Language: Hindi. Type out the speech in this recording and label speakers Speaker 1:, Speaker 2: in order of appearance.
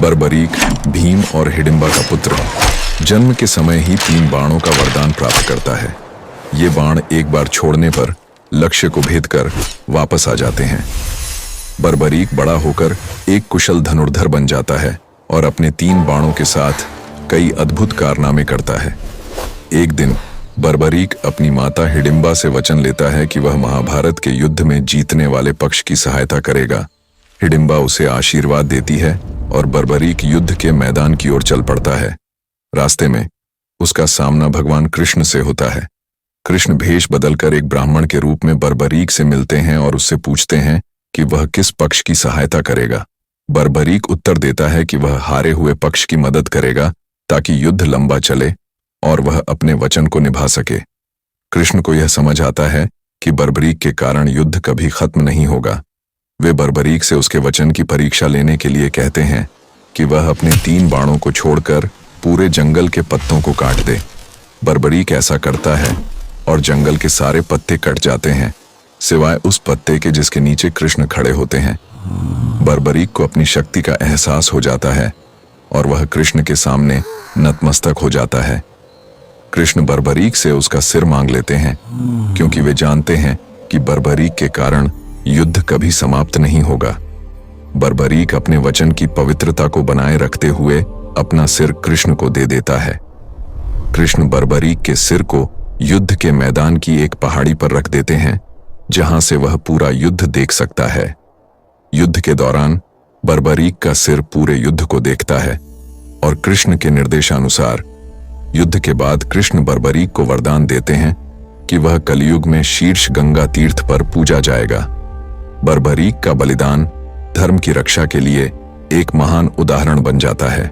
Speaker 1: बर्बरीक भीम और हिडिंबा का पुत्र जन्म के समय ही 3 बाणों का वरदान प्राप्त करता है। ये बाण एक बार छोड़ने पर लक्ष्य को भेद कर वापस आ जाते हैं। बर्बरीक बड़ा होकर एक कुशल धनुर्धर बन जाता है और अपने 3 बाणों के साथ कई अद्भुत कारनामे करता है। एक दिन बर्बरीक अपनी माता हिडिंबा से वचन लेता है कि वह महाभारत के युद्ध में जीतने वाले पक्ष की सहायता करेगा। हिडिंबा उसे आशीर्वाद देती है और बर्बरीक युद्ध के मैदान की ओर चल पड़ता है। रास्ते में उसका सामना भगवान कृष्ण से होता है। कृष्ण भेष बदलकर एक ब्राह्मण के रूप में बर्बरीक से मिलते हैं और उससे पूछते हैं कि वह किस पक्ष की सहायता करेगा। बर्बरीक उत्तर देता है कि वह हारे हुए पक्ष की मदद करेगा ताकि युद्ध लंबा चले और वह अपने वचन को निभा सके। कृष्ण को यह समझ आता है कि बर्बरीक के कारण युद्ध कभी खत्म नहीं होगा। वे बर्बरीक से उसके वचन की परीक्षा लेने के लिए कहते हैं कि वह अपने 3 बाणों को छोड़कर पूरे जंगल के पत्तों को काट दे। बर्बरीक ऐसा करता है और जंगल के सारे पत्ते कट जाते हैं सिवाय उस पत्ते के जिसके नीचे कृष्ण खड़े होते हैं। बर्बरीक को अपनी शक्ति का एहसास हो जाता है और वह कृष्ण के सामने नतमस्तक हो जाता है। कृष्ण बर्बरीक से उसका सिर मांग लेते हैं क्योंकि वे जानते हैं कि बर्बरीक के कारण युद्ध कभी समाप्त नहीं होगा। बर्बरीक अपने वचन की पवित्रता को बनाए रखते हुए अपना सिर कृष्ण को दे देता है। कृष्ण बर्बरीक के सिर को युद्ध के मैदान की एक पहाड़ी पर रख देते हैं जहां से वह पूरा युद्ध देख सकता है। युद्ध के दौरान बर्बरीक का सिर पूरे युद्ध को देखता है और कृष्ण के निर्देशानुसार युद्ध के बाद कृष्ण बर्बरीक को वरदान देते हैं कि वह कलयुग में शीर्ष गंगा तीर्थ पर पूजा जाएगा। बर्बरीक का बलिदान धर्म की रक्षा के लिए एक महान उदाहरण बन जाता है।